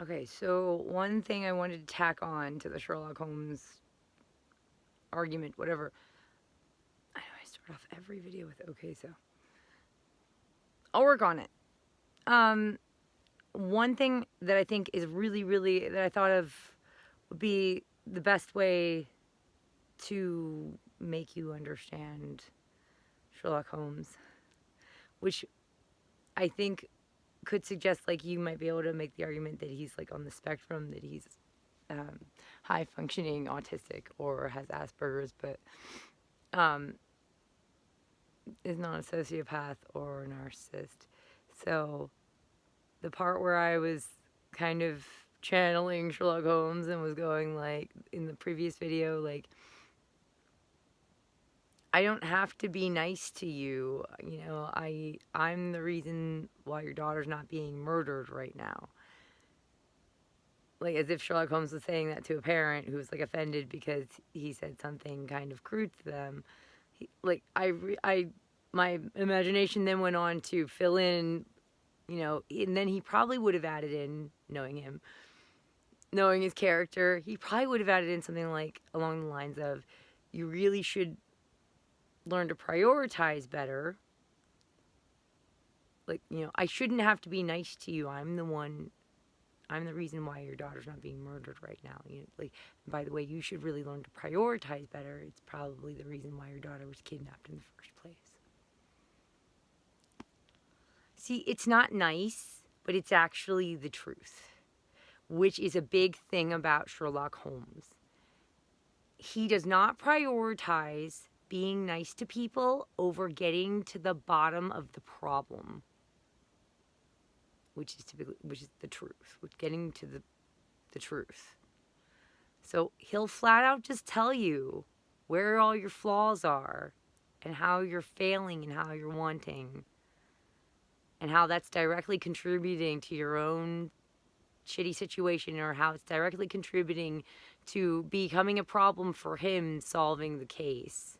Okay, so one thing I wanted to tack on to the Sherlock Holmes argument, whatever. I know I start off every video with okay, so I'll work on it. One thing that I think is really that I thought of would be the best way to make you understand Sherlock Holmes, which I think could suggest like you might be able to make the argument that he's like on the spectrum, that he's high functioning autistic or has Asperger's, but is not a sociopath or a narcissist. So the part where I was kind of channeling Sherlock Holmes and was going like in the previous video, like, I don't have to be nice to you. You know, I'm the reason why your daughter's not being murdered right now. Like as if Sherlock Holmes was saying that to a parent who was like offended because he said something kind of crude to them. My imagination then went on to fill in, you know, and then he probably would have added in, knowing him, knowing his character, he probably would have added in something like along the lines of, you really should learn to prioritize better. Like, you know, I shouldn't have to be nice to you. I'm the reason why your daughter's not being murdered right now. You know, like, by the way, you should really learn to prioritize better. It's probably the reason why your daughter was kidnapped in the first place. See, it's not nice, but it's actually the truth, which is a big thing about Sherlock Holmes. He does not prioritize being nice to people over getting to the bottom of the problem, which is the truth, which getting to the truth. So he'll flat out just tell you where all your flaws are and how you're failing and how you're wanting and how that's directly contributing to your own shitty situation, or how it's directly contributing to becoming a problem for him solving the case.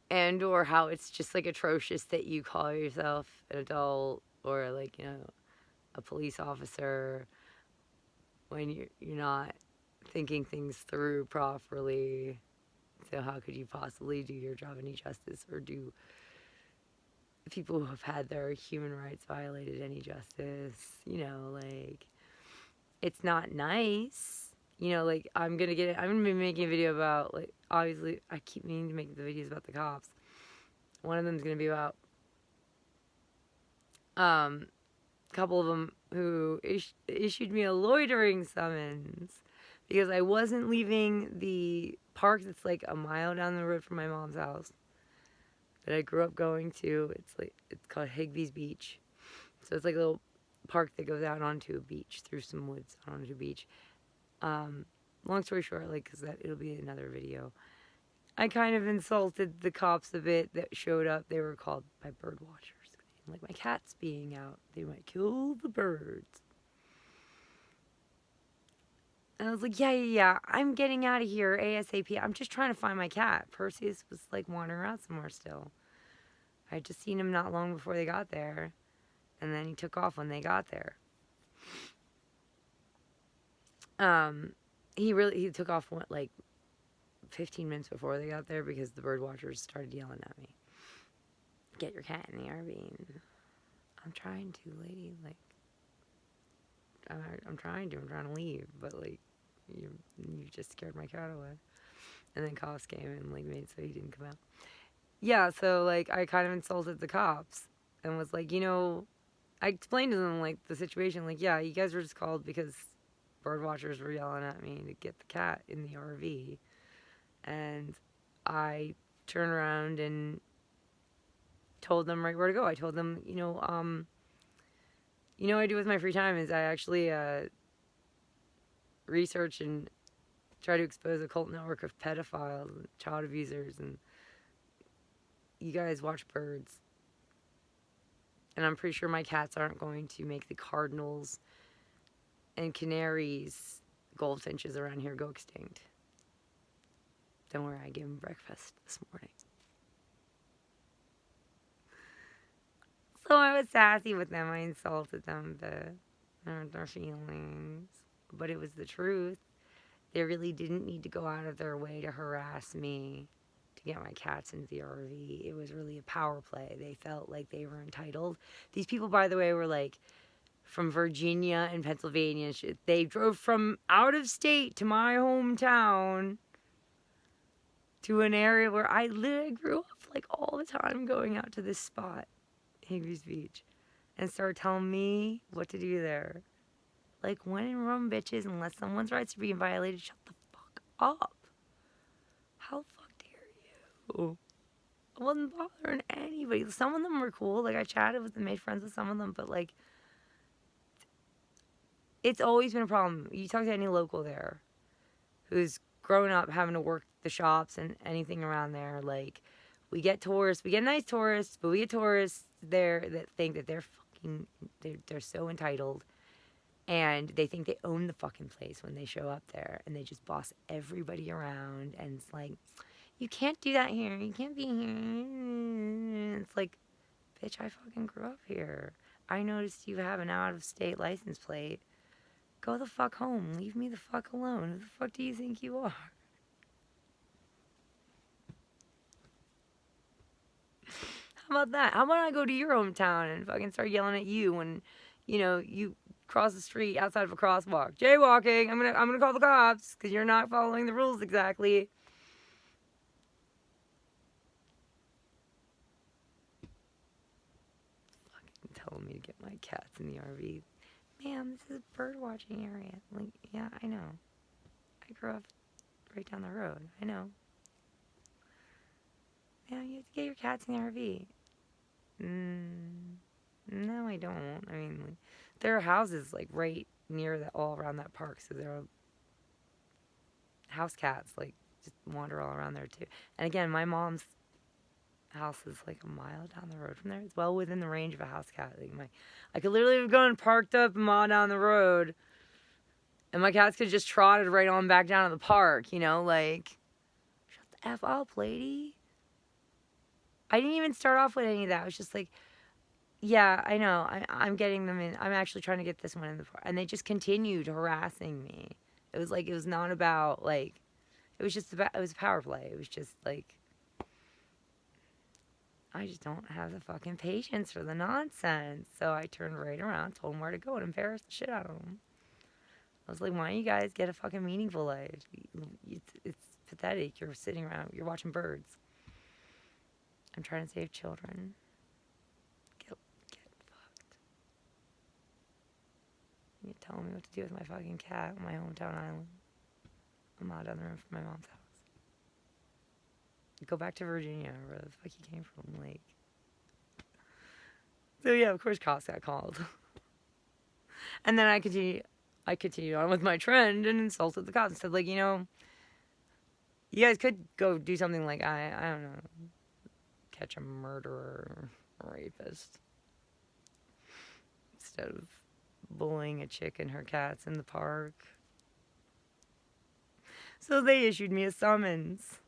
And or how it's just like atrocious that you call yourself an adult or like, you know, a police officer when you're not thinking things through properly. So how could you possibly do your job any justice or do people who have had their human rights violated any justice? You know, like, it's not nice. You know, like, I'm gonna be making a video about, like, obviously I keep meaning to make the videos about the cops. One of them's gonna be about a couple of them who issued me a loitering summons because I wasn't leaving the park that's like a mile down the road from my mom's house that I grew up going to. It's called Higby's Beach. So it's like a little park that goes out onto a beach through some woods onto a beach. Long story short, like, because it'll be another video. I kind of insulted the cops a bit that showed up. They were called by bird watchers. Like, my cat's being out, they might kill the birds. And I was like, yeah, I'm getting out of here ASAP. I'm just trying to find my cat. Perseus was like wandering around somewhere still. I had just seen him not long before they got there. And then he took off when they got there. He took off like 15 minutes before they got there because the bird watchers started yelling at me. Get your cat in the RV. And I'm trying to, lady. Like, I'm trying to leave, but like, you just scared my cat away. And then cops came and like made so he didn't come out. Yeah, so like I kind of insulted the cops and was like, you know, I explained to them like the situation, like, yeah, you guys were just called because bird watchers were yelling at me to get the cat in the RV. And I turned around and told them right where to go. I told them, you know, what I do with my free time is I actually research and try to expose a cult network of pedophiles and child abusers, and you guys watch birds. And I'm pretty sure my cats aren't going to make the cardinals and canaries, goldfinches around here go extinct. Don't worry, I gave them breakfast this morning. So I was sassy with them. I insulted them to hurt their feelings. But it was the truth. They really didn't need to go out of their way to harass me to get my cats into the RV. It was really a power play. They felt like they were entitled. These people, by the way, were like from Virginia and Pennsylvania and shit. They drove from out of state to my hometown to an area where I literally grew up like all the time going out to this spot, Higbee's Beach, and started telling me what to do there. Like, when in Rome, bitches, unless someone's rights are being violated, shut the fuck up. How the fuck dare you? I wasn't bothering anybody. Some of them were cool. Like, I chatted with them, made friends with some of them, but like, it's always been a problem. You talk to any local there who's grown up having to work the shops and anything around there, like, we get tourists, we get nice tourists, but we get tourists there that think that they're so entitled, and they think they own the fucking place when they show up there, and they just boss everybody around, and it's like, you can't do that here, you can't be here. It's like, bitch, I fucking grew up here. I noticed you have an out-of-state license plate. Go the fuck home. Leave me the fuck alone. Who the fuck do you think you are? How about that? How about I go to your hometown and fucking start yelling at you when, you cross the street outside of a crosswalk. Jaywalking. I'm gonna call the cops because you're not following the rules exactly. Fucking telling me to get my cats in the RV. Ma'am, this is a bird watching area. Like, yeah, I know. I grew up right down the road. I know. Yeah, you have to get your cats in the RV. No, I don't. I mean, like, there are houses like right near that, all around that park, so there are house cats like just wander all around there too. And again, my mom's house is like a mile down the road from there. It's well within the range of a house cat. Like, I could literally have gone and parked up a mile down the road, and my cats could just trotted right on back down to the park. Like, shut the f up, lady. I didn't even start off with any of that. I was just like, yeah, I know. I'm getting them in. I'm actually trying to get this one in the park. And they just continued harassing me. It was like, it was not about, like, it was just about, it was a power play. It was just like, I just don't have the fucking patience for the nonsense. So I turned right around, told them where to go, and embarrassed the shit out of them. I was like, why don't you guys get a fucking meaningful life? It's pathetic. You're sitting around, you're watching birds. I'm trying to save children. Get fucked. You're telling me what to do with my fucking cat on my hometown island. I'm out down the road from my mom's house. Go back to Virginia, where the fuck you came from, like. So yeah, of course cops got called. And then I continued on with my trend and insulted the cops and said, like, you guys could go do something like, I don't know, catch a murderer or rapist instead of bullying a chick and her cats in the park. So they issued me a summons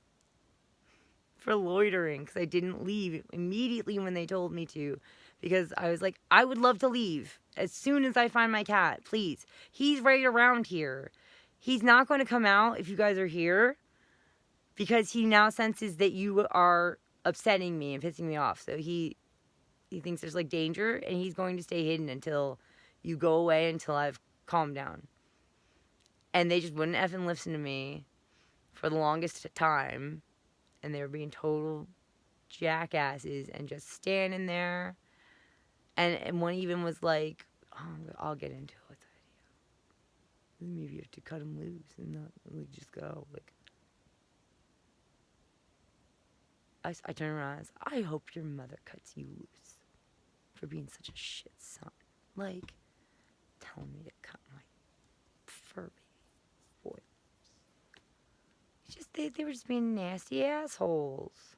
for loitering because I didn't leave immediately when they told me to, because I was like, I would love to leave as soon as I find my cat, please. He's right around here. He's not going to come out if you guys are here because he now senses that you are upsetting me and pissing me off. So he thinks there's like danger, and he's going to stay hidden until you go away, until I've calmed down. And they just wouldn't effing listen to me for the longest time. And they were being total jackasses and just standing there. And one even was like, oh, I'll get into it with the video. Maybe you have to cut him loose and not like just go. Like, I turned around and said, I hope your mother cuts you loose for being such a shit son. Like, telling me to cut my fur baby boy. It's just, they were just being nasty assholes.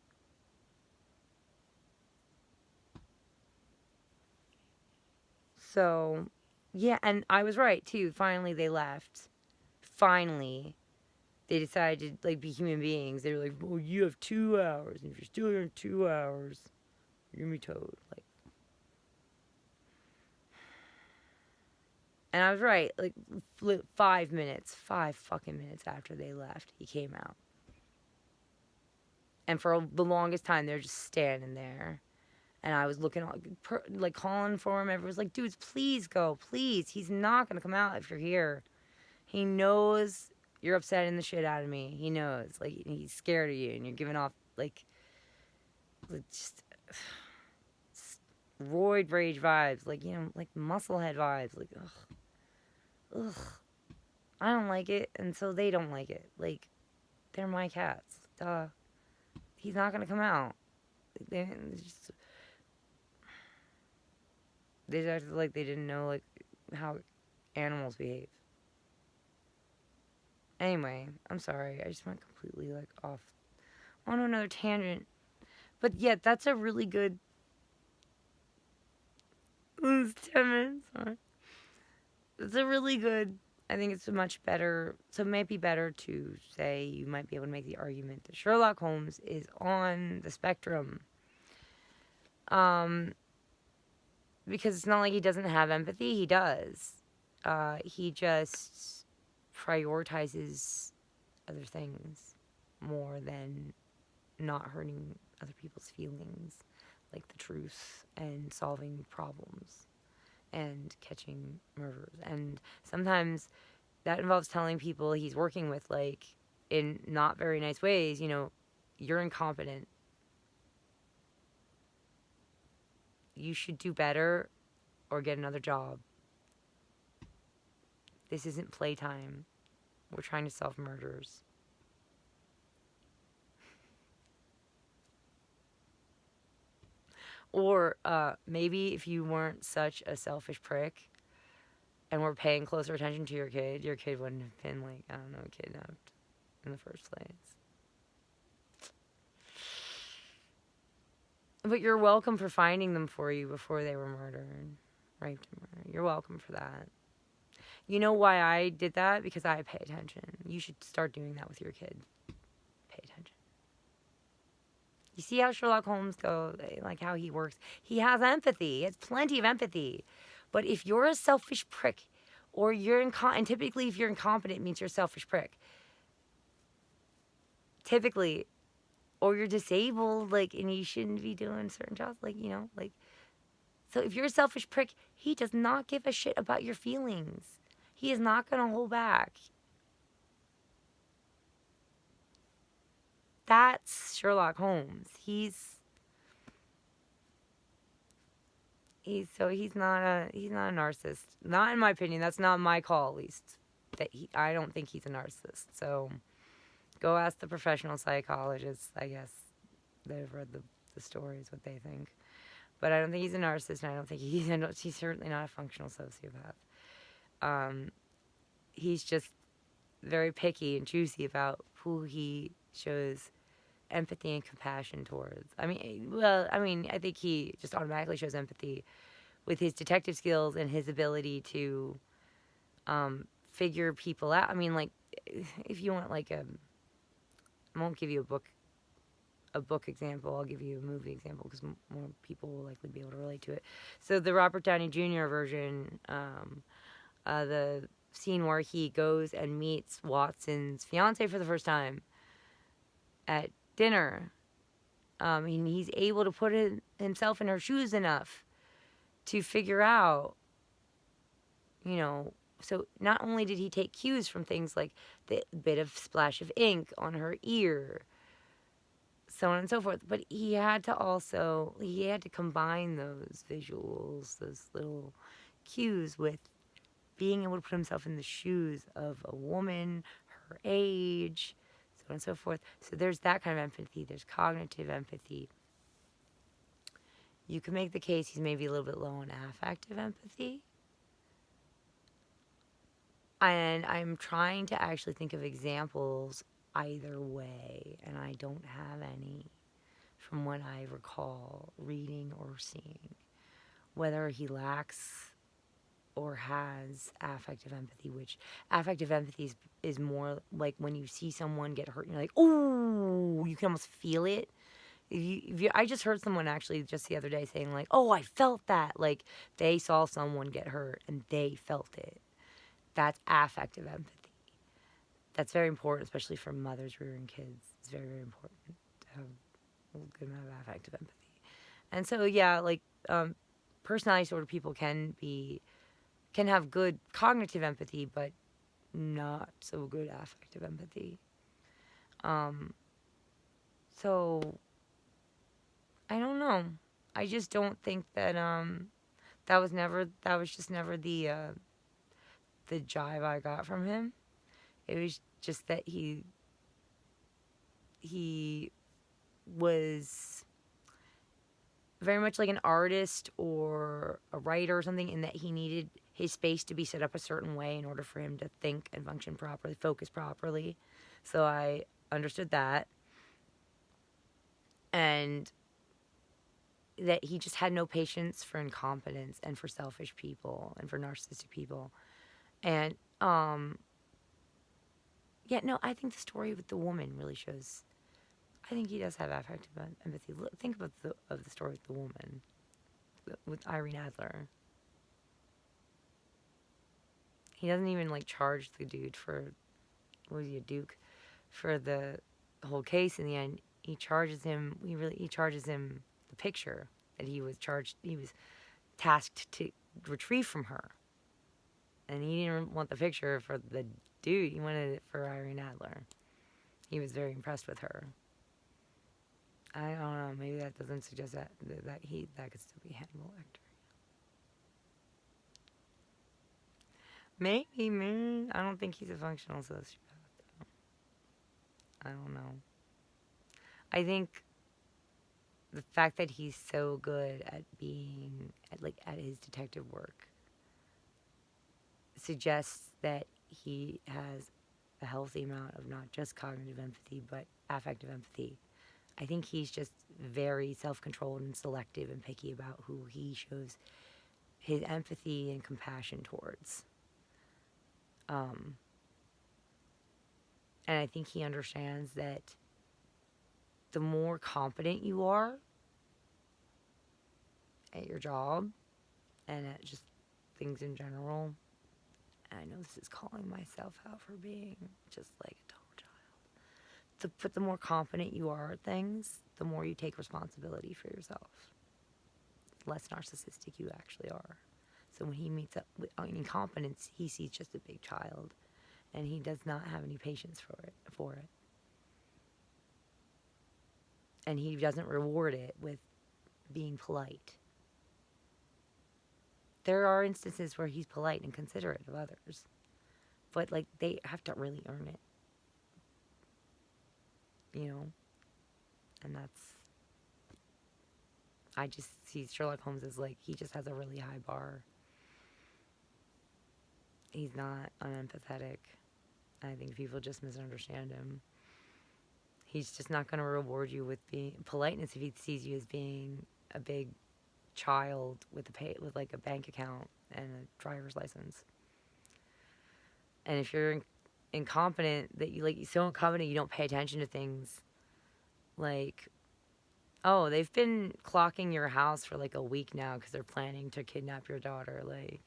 So, yeah, and I was right, too. Finally, they left. Finally, they decided to, like, be human beings. They were like, well, you have 2 hours, and if you're still here in 2 hours, you're gonna be towed. Like, And I was right. Like 5 fucking minutes after they left, he came out. And for the longest time, they're just standing there. And I was looking, like calling for him. Everyone was like, dudes, please go, please. He's not going to come out if you're here. He knows you're upsetting the shit out of me. He knows. Like, he's scared of you. And you're giving off, like just roid rage vibes. Like, like musclehead vibes. Like, ugh. I don't like it. And so they don't like it. Like, they're my cats. Duh. He's not going to come out. They just acted like they didn't know, like, how animals behave. Anyway, I'm sorry. I just went completely, like, off on another tangent. But, yeah, that's a really good... It's 10 minutes. Sorry. It's a really good... I think it's a much better... So it might be better to say you might be able to make the argument that Sherlock Holmes is on the spectrum. Because it's not like he doesn't have empathy. He does. He just prioritizes other things more than not hurting other people's feelings, like the truth and solving problems and catching murderers. And sometimes that involves telling people he's working with, like, in not very nice ways, you're incompetent. You should do better or get another job. This isn't playtime. We're trying to solve murders. Or maybe if you weren't such a selfish prick and were paying closer attention to your kid wouldn't have been, like, I don't know, kidnapped in the first place. But you're welcome for finding them for you before they were murdered. Raped and murdered. You're welcome for that. You know why I did that? Because I pay attention. You should start doing that with your kid. Pay attention. You see how Sherlock Holmes goes, like how he works. He has empathy. He has plenty of empathy. But if you're a selfish prick, or you're and typically if you're incompetent, it means you're a selfish prick. Typically, or you're disabled, like, and you shouldn't be doing certain jobs, like, like. So if you're a selfish prick, he does not give a shit about your feelings. He is not going to hold back. That's Sherlock Holmes. He's not a narcissist. Not in my opinion. That's not my call, at least. I don't think he's a narcissist. So go ask the professional psychologists, I guess, that have read the stories, what they think. But I don't think he's a narcissist, and I don't think he's certainly not a functional sociopath. He's just very picky and choosy about who he shows empathy and compassion towards. I think he just automatically shows empathy with his detective skills and his ability to figure people out. I mean, like, if you want, like, I won't give you a book example. I'll give you a movie example because more people will likely be able to relate to it. So the Robert Downey Jr. version, the scene where he goes and meets Watson's fiance for the first time at dinner. And he's able to put himself in her shoes enough to figure out, so not only did he take cues from things like the bit of splash of ink on her ear, so on and so forth, but he had to combine those visuals, those little cues, with being able to put himself in the shoes of a woman, her age, so on and so forth. So there's that kind of empathy. There's cognitive empathy. You can make the case he's maybe a little bit low on affective empathy. And I'm trying to actually think of examples either way, and I don't have any from what I recall reading or seeing. Whether he lacks or has affective empathy, which affective empathy is more like when you see someone get hurt and you're like, oh, you can almost feel it. I just heard someone actually just the other day saying, like, oh, I felt that. Like, they saw someone get hurt and they felt it. That's affective empathy. That's very important, especially for mothers rearing kids. It's very, very important to have a good amount of affective empathy. And so, yeah, like personality disorder people can have good cognitive empathy, but not so good affective empathy. Um, so I don't know. I just don't think that that was just never the jive I got from him. It was just that he was very much like an artist or a writer or something, in that he needed his space to be set up a certain way in order for him to think and function properly, focus properly. So I understood that. And that he just had no patience for incompetence and for selfish people and for narcissistic people. And yeah, no, I think the story with the woman really shows. I think he does have affective empathy. Think about the story with the woman, with Irene Adler. He doesn't even like charge the dude for, was he a duke, for the whole case. In the end, he charges him. He charges him the picture that he was charged. He was tasked to retrieve from her, and he didn't want the picture for the dude. He wanted it for Irene Adler. He was very impressed with her. I don't know. Maybe that doesn't suggest that could still be Hannibal Lecter. Maybe, man. I don't think he's a functional sociopath. I don't know. I think the fact that he's so good at being at his detective work suggests that he has a healthy amount of not just cognitive empathy but affective empathy. I think he's just very self-controlled and selective and picky about who he shows his empathy and compassion towards. And I think he understands that the more competent you are at your job and at just things in general, and I know this is calling myself out for being just like a total child, but the more competent you are at things, the more you take responsibility for yourself. The less narcissistic you actually are. So when he meets up with incompetence, he sees just a big child, and he does not have any patience for it. And he doesn't reward it with being polite. There are instances where he's polite and considerate of others, but like they have to really earn it, you know? And I just see Sherlock Holmes as like, he just has a really high bar. He's not unempathetic. I think people just misunderstand him. He's just not going to reward you with being politeness if he sees you as being a big child with like a bank account and a driver's license. And if you're incompetent, that you're so incompetent you don't pay attention to things, like, oh, they've been clocking your house for like a week now because they're planning to kidnap your daughter, like,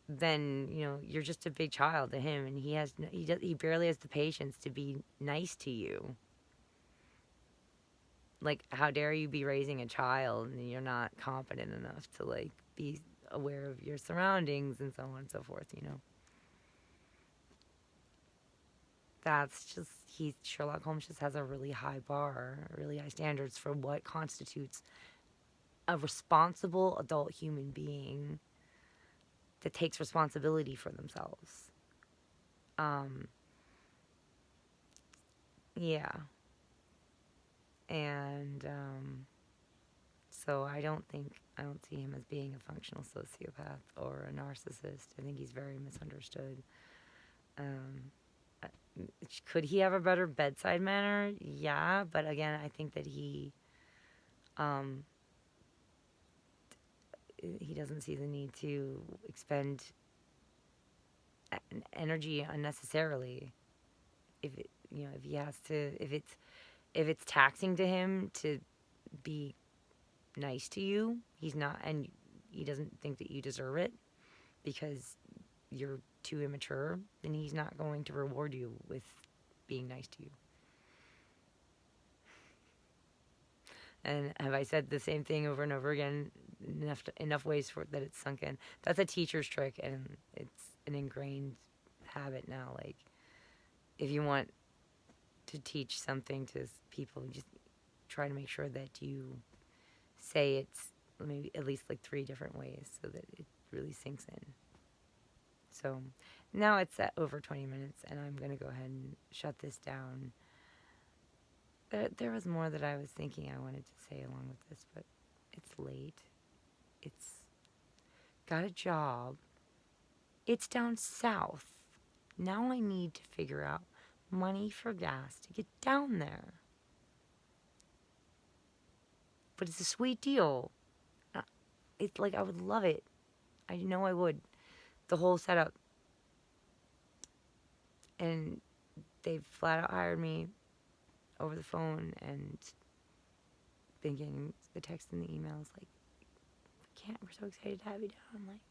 then you're just a big child to him, and he barely has the patience to be nice to you. Like, how dare you be raising a child and you're not competent enough to like be aware of your surroundings and so on and so forth. That's just Sherlock Holmes just has a really high bar, really high standards for what constitutes a responsible adult human being that takes responsibility for themselves. Yeah. And so I don't see him as being a functional sociopath or a narcissist. I think he's very misunderstood. Could he have a better bedside manner? Yeah, but again, I think that he doesn't see the need to expend energy unnecessarily. If he has to, if it's taxing to him to be nice to you, he's not, and he doesn't think that you deserve it, because you're too immature, then he's not going to reward you with being nice to you. And have I said the same thing over and over again enough ways for that it's sunk in? That's a teacher's trick, and it's an ingrained habit now. Like, if you want to teach something to people, just try to make sure that you say it's maybe at least like 3 different ways so that it really sinks in. So now it's at over 20 minutes, and I'm going to go ahead and shut this down. There was more that I was thinking I wanted to say along with this, but it's late. It's got a job. It's down south. Now I need to figure out money for gas to get down there. But it's a sweet deal. It's like I would love it. I know I would. The whole setup. And they flat out hired me over the phone, and been getting the text and the emails like, we're so excited to have you down, like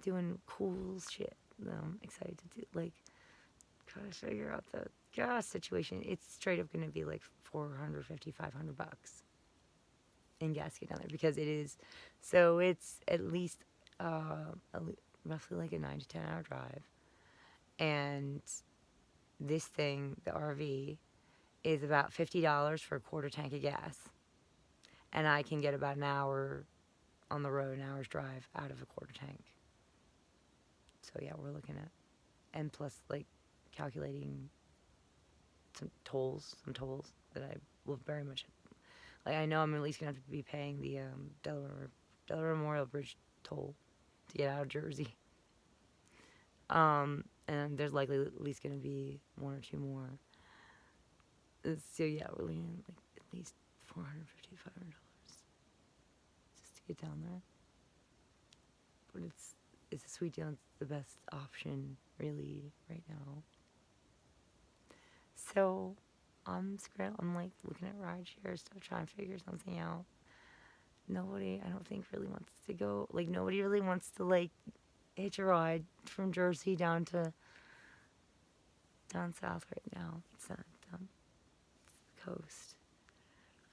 doing cool shit that I'm excited to do. Like, gotta figure out the gas situation. It's straight up gonna be like $450, $500 in gas to get down there, because it is, so it's at least roughly like a 9 to 10 hour drive. And this thing, the RV, is about $50 for a quarter tank of gas. And I can get about an hour on the road, an hour's drive out of a quarter tank. So yeah, we're looking at, and plus like calculating some tolls that I will very much, like, I know I'm at least gonna have to be paying the Delaware Memorial Bridge toll to get out of Jersey. And there's likely at least gonna be 1 or 2 more. So yeah, we're looking at like at least $450, $500 just to get down there. But it's a sweet deal. It's the best option really right now. So I'm like looking at rideshare stuff, trying to figure something out. Nobody, I don't think, really wants to go. Like, nobody really wants to like hitch a ride from Jersey down south right now. It's not it's the coast.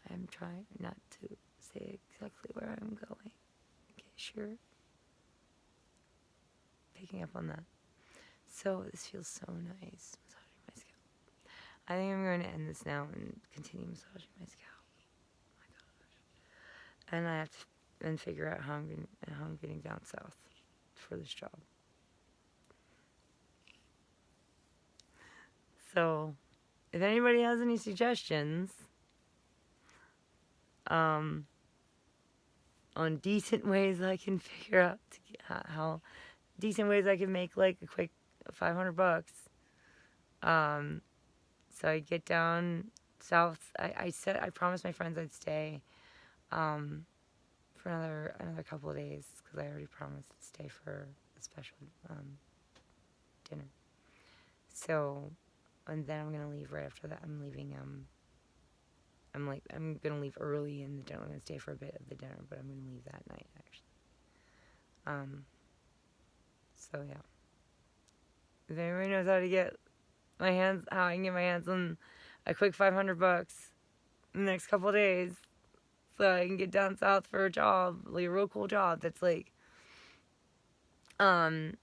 I'm trying not to say exactly where I'm going, in case you're picking up on that. So this feels so nice, massaging my scalp. I think I'm going to end this now and continue massaging my scalp. Oh my gosh. And I have to then figure out how I'm getting down south for this job. So if anybody has any suggestions on decent ways I can figure out to get, how decent ways I can make like a quick $500, so I get down south. I promised my friends I'd stay for another couple of days, because I already promised to stay for a special dinner. So, and then I'm gonna leave right after that. I'm leaving. I'm gonna leave early in the dinner. I'm gonna stay for a bit of the dinner, but I'm gonna leave that night actually. So yeah. If anybody knows how I can get my hands on a quick $500 in the next couple of days, so I can get down south for a job, like a real cool job that's like, rent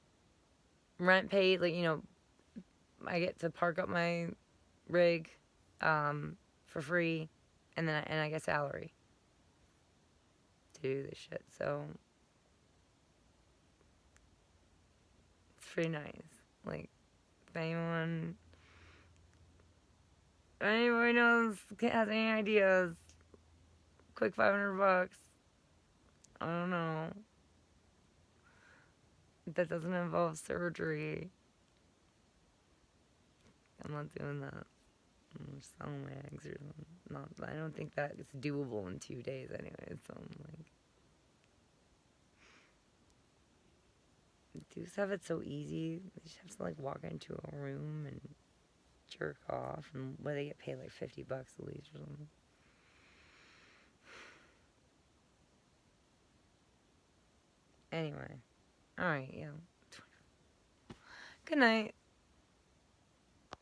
paid, like, I get to park up my rig, for free, and then I get salary to do this shit. So it's pretty nice. Like, if anybody knows, has any ideas, quick $500, I don't know, that doesn't involve surgery. I'm not doing that. I'm just selling my eggs or something. I don't think that it's doable in 2 days anyway. So I'm like, dudes have it so easy. They just have to like walk into a room and jerk off, and they get paid like $50 at least or something. Anyway. Alright, yeah. Good night.